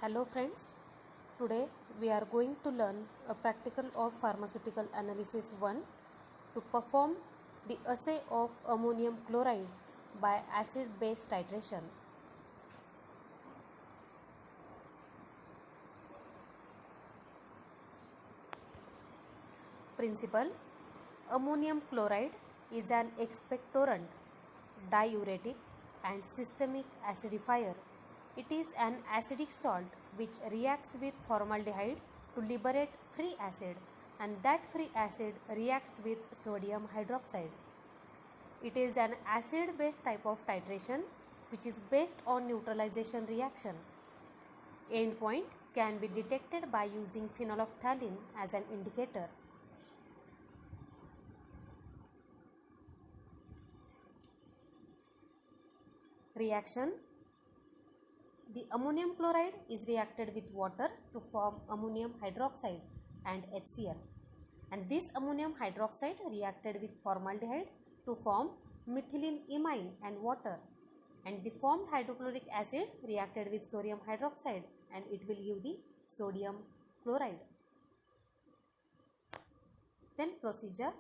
Hello friends, today we are going to learn a practical of pharmaceutical analysis 1 to perform the assay of ammonium chloride by acid base titration. Principle: ammonium chloride is an expectorant, diuretic and systemic acidifier. It is an acidic salt which reacts with formaldehyde to liberate free acid, and that free acid reacts with sodium hydroxide. It is an acid-base type of titration which is based on neutralization reaction. Endpoint can be detected by using phenolphthalein as an indicator. Reaction: the ammonium chloride is reacted with water to form ammonium hydroxide and HCl, and this ammonium hydroxide reacted with formaldehyde to form methylene imine and water, and the formed hydrochloric acid reacted with sodium hydroxide and it will give the sodium chloride. Then procedure.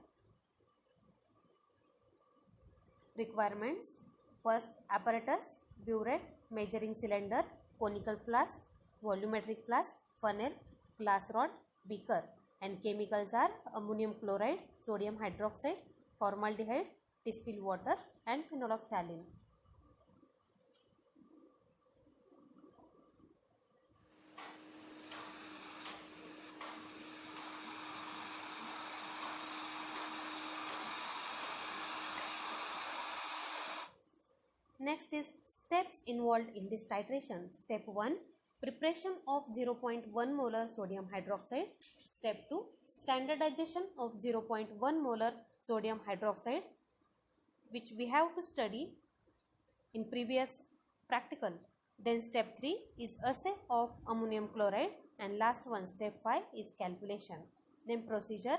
Requirements: first, apparatus, burette, measuring cylinder, conical flask, volumetric flask, funnel, glass rod, beaker, and chemicals are ammonium chloride, sodium hydroxide, formaldehyde, distilled water and phenolphthalein. Next is steps involved in this titration. Step 1, preparation of 0.1 molar sodium hydroxide. Step 2, standardization of 0.1 molar sodium hydroxide, which we have to study in previous practical. Then step 3 is assay of ammonium chloride, and last one, step 5, is calculation. Then procedure: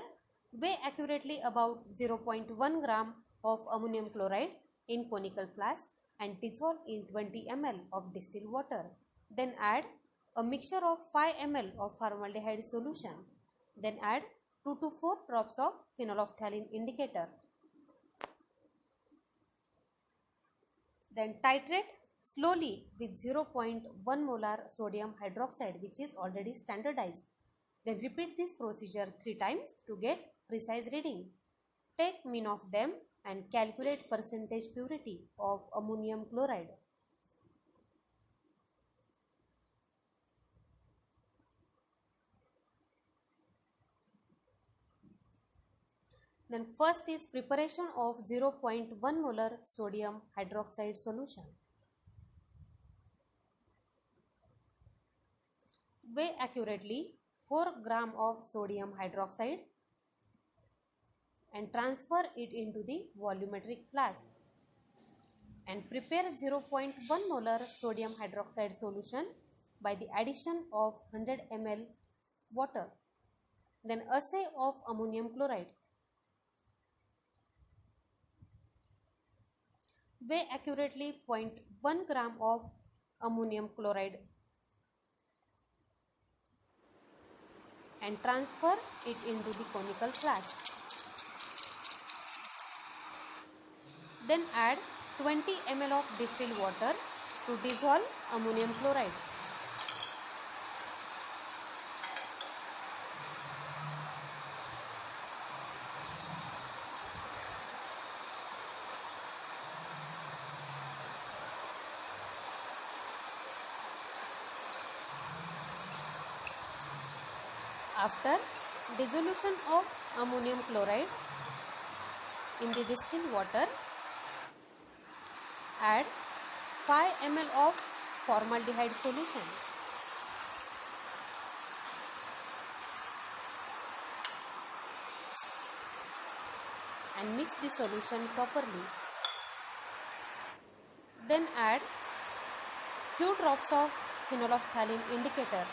weigh accurately about 0.1 gram of ammonium chloride in conical flask and dissolve in 20 ml of distilled water. Then add a mixture of 5 ml of formaldehyde solution. Then add 2 to 4 drops of phenolphthalein indicator. Then titrate slowly with 0.1 molar sodium hydroxide, which is already standardized. Then repeat this procedure 3 times to get precise reading. Take mean of them and calculate percentage purity of ammonium chloride. Then first is preparation of 0.1 molar sodium hydroxide solution. Weigh accurately 4 gram of sodium hydroxide and transfer it into the volumetric flask, and prepare 0.1 molar sodium hydroxide solution by the addition of 100 ml water. Then assay of ammonium chloride. Weigh accurately 0.1 gram of ammonium chloride and transfer it into the conical flask. Then add 20 ml of distilled water to dissolve ammonium chloride. After dissolution of ammonium chloride in the distilled water, add 5 ml of formaldehyde solution. And mix the solution properly. Then add few drops of phenolphthalein indicator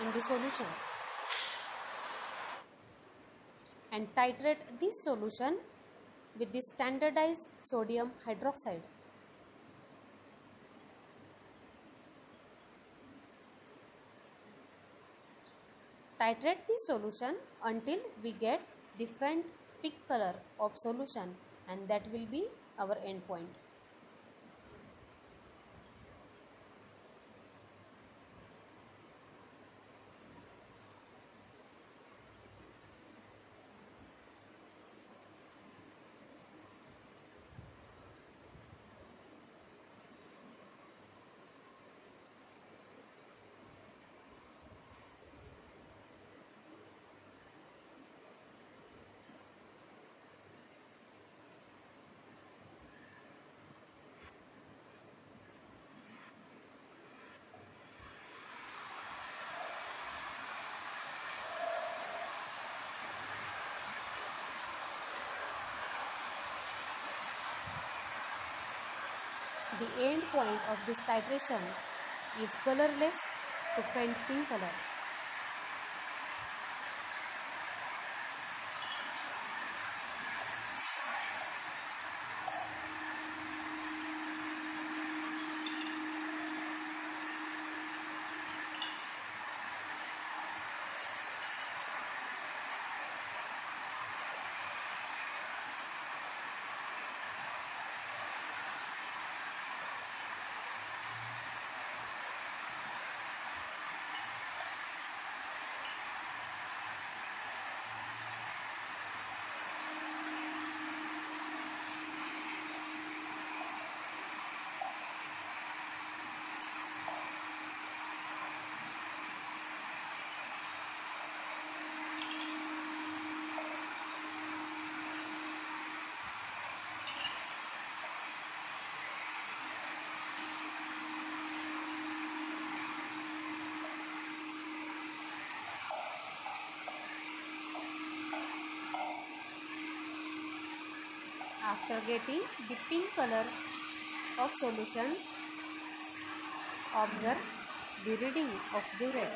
in the solution and titrate this solution with the standardized sodium hydroxide. Titrate the solution until we get different peak color of solution, and that will be our end point. The end point of this titration is colorless to faint pink color. After getting the pink color of solution, observe the reading of the red.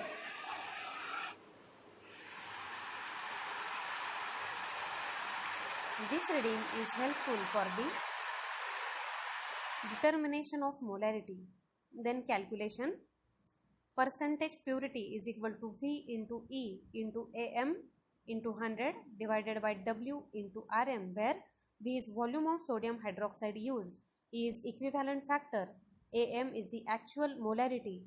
This reading is helpful for the determination of molarity. Then calculation. Percentage purity is equal to V into E into AM into 100 divided by W into RM, where V is volume of sodium hydroxide used, E is equivalent factor, AM is the actual molarity,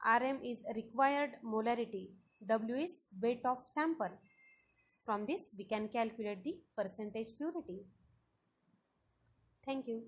RM is required molarity, W is weight of sample. From this we can calculate the percentage purity. Thank you.